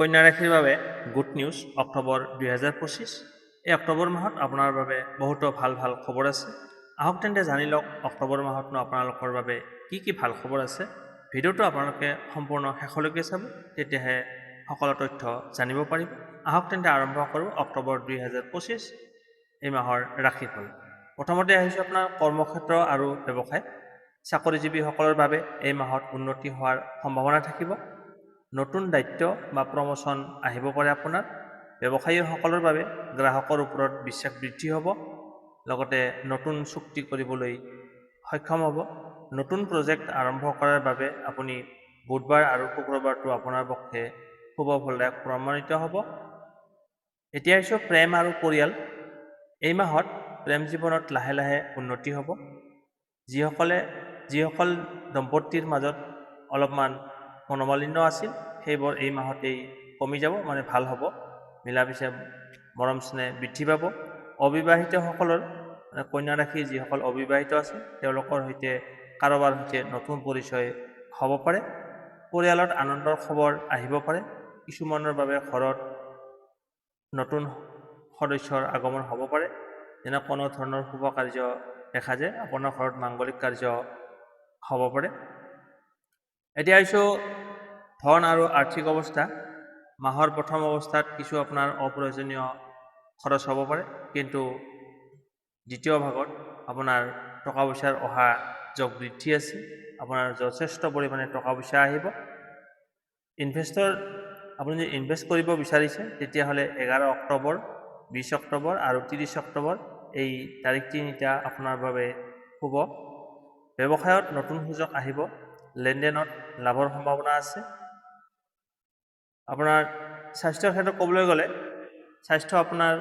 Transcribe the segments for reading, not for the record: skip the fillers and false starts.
কন্যা ৰাশিৰ বাবে গুড নিউজ অক্টোবৰ 2025। এই অক্টোবৰ মাহত আপোনাৰ বাবে বহুতো ভাল ভাল খবৰ আছে। আহক তেন্তে জানি লওক অক্টোবৰ মাহতনো আপোনালোকৰ বাবে কি কি ভাল খবৰ আছে। ভিডিঅ'টো আপোনালোকে সম্পূৰ্ণ শেষলৈকে চাব, তেতিয়াহে সকলো তথ্য জানিব পাৰিব। আহক তেন্তে আৰম্ভ কৰোঁ অক্টোবৰ 2025 এই মাহৰ ৰাশিফল। প্ৰথমতে আহিছোঁ আপোনাৰ কৰ্মক্ষেত্ৰ আৰু ব্যৱসায়। চাকৰিজীৱীসকলৰ বাবে এই মাহত উন্নতি হোৱাৰ সম্ভাৱনা থাকিব। নতুন দায়িত্ব বা প্ৰমোচন আহিব পাৰে আপোনাৰ। ব্যৱসায়ীসকলৰ বাবে গ্ৰাহকৰ ওপৰত বিশ্বাস বৃদ্ধি হ'ব, লগতে নতুন চুক্তি কৰিবলৈ সক্ষম হ'ব। নতুন প্ৰজেক্ট আৰম্ভ কৰাৰ বাবে আপুনি বুধবাৰ আৰু শুক্ৰবাৰটো আপোনাৰ পক্ষে শুভ ফলদায়ক প্ৰমাণিত হ'ব। এতিয়া আহিছোঁ প্ৰেম আৰু পৰিয়াল। এই মাহত প্ৰেম জীৱনত লাহে লাহে উন্নতি হ'ব। যিসকল দম্পতীৰ মাজত অলপমান মনোমালিন্য আছিল, সেইবোৰ এই মাহতেই কমি যাব, ভাল হ'ব। মিলাপিচা মৰম স্নেহ বৃদ্ধি পাব। অবিবাহিতসকলৰ কন্যা ৰাশি যিসকল অবিবাহিত আছে, তেওঁলোকৰ সৈতে কাৰোবাৰ সৈতে নতুন পৰিচয় হ'ব পাৰে। পৰিয়ালত আনন্দৰ খবৰ আহিব পাৰে। কিছুমানৰ বাবে ঘৰত নতুন সদস্যৰ আগমন হ'ব পাৰে, যেনে কোনো ধৰণৰ শুভ কাৰ্য দেখা যায়। আপোনাৰ ঘৰত মাংগলিক কাৰ্য হ'ব পাৰে। এতিয়া আহিছোঁ ধন আৰু আৰ্থিক অৱস্থা। মাহৰ প্ৰথম অৱস্থাত কিছু আপোনাৰ অপ্ৰয়োজনীয় খৰচ হ'ব পাৰে, কিন্তু দ্বিতীয় ভাগত আপোনাৰ টকা পইচাৰ অহা যোগ বৃদ্ধি আছে। আপোনাৰ যথেষ্ট পৰিমাণে টকা পইচা আহিব। আপুনি যদি ইনভেষ্ট কৰিব বিচাৰিছে, তেতিয়াহ'লে 11 অক্টোবৰ, 20 অক্টোবৰ আৰু 30 অক্টোবৰ এই তাৰিখ তিনিটা আপোনাৰ বাবে শুভ। ব্যৱসায়ত নতুন সুযোগ আহিব। লেনদেনত লাভৰ সম্ভাৱনা আছে। আপোনাৰ স্বাস্থ্যৰ ক্ষেত্ৰত ক'বলৈ গ'লে, স্বাস্থ্য আপোনাৰ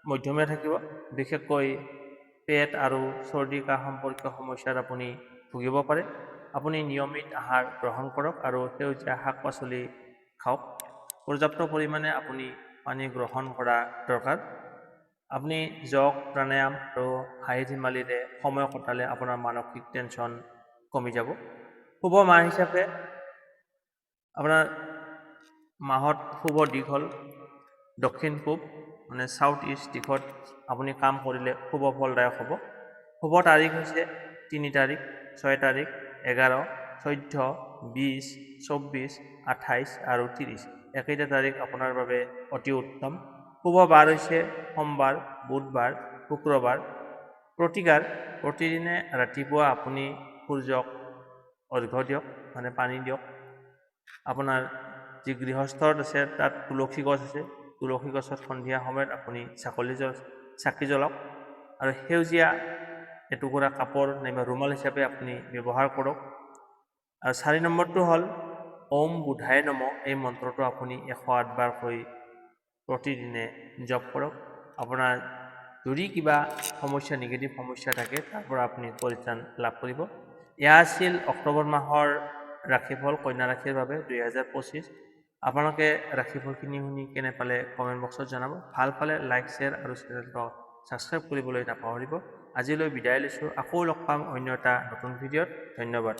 মধ্যমীয়া থাকিব। বিশেষকৈ পেট আৰু চৰ্দি কাহ সম্পৰ্কীয় সমস্যাত আপুনি ভুগিব পাৰে। আপুনি নিয়মিত আহাৰ গ্ৰহণ কৰক আৰু সেউজীয়া শাক পাচলি খাওক। পৰ্যাপ্ত পৰিমাণে আপুনি পানী গ্ৰহণ কৰা দৰকাৰ। আপুনি যোগ, প্ৰাণায়াম আৰু হাঁহি ধেমালিৰে সময় কটালে আপোনাৰ মানসিক টেনশ্যন কমি যাব। শুভ মাহ হিচাপে আপোনাৰ মাহত শুভ দিশ হ'ল দক্ষিণ পূব, চাউথ ইষ্ট দিশত আপুনি কাম কৰিলে শুভ ফলদায়ক হ'ব। শুভ তাৰিখ হৈছে 3 তাৰিখ, 6 তাৰিখ, 11, 14, 20, 24, 28 আৰু 30। একেইটা তাৰিখ আপোনাৰ বাবে অতি উত্তম। শুভ বাৰ হৈছে সোমবাৰ, বুধবাৰ, শুক্ৰবাৰ। প্ৰতিকাৰ: প্ৰতিদিনে ৰাতিপুৱা আপুনি সূৰ্যক অৰ্ঘ্য দিয়ক, পানী দিয়ক। আপোনাৰ যি গৃহস্থত আছে তাত তুলসী গছ আছে, তুলসী গছত সন্ধিয়া সময়ত আপুনি চাকি জ্বলাওক আৰু সেউজীয়া এটুকুৰা কাপোৰ নাইবা ৰুমাল হিচাপে আপুনি ব্যৱহাৰ কৰক। আৰু 4 নম্বৰটো হ'ল ওম বুধায় নমঃ। এই মন্ত্ৰটো আপুনি 108 বাৰকৈ প্ৰতিদিনে জপ কৰক। আপোনাৰ যদি কিবা সমস্যা, নিগেটিভ সমস্যা থাকে, তাৰ পৰা আপুনি পৰিত্ৰাণ লাভ কৰিব। এয়া আছিল অক্টোবৰ মাহৰ ৰাশিফল কন্যা ৰাশিৰ বাবে 2025। আপোনালোকে ৰাশিফলখিনি শুনি কেনে পালে কমেণ্ট বক্সত জনাব। ভাল পালে লাইক, শ্বেয়াৰ আৰু চেনেলটো ছাবস্ক্ৰাইব কৰিবলৈ নাপাহৰিব। আজিলৈ বিদায় লৈছোঁ। আকৌ লগ পাম অন্য এটা নতুন ভিডিঅ'ত। ধন্যবাদ।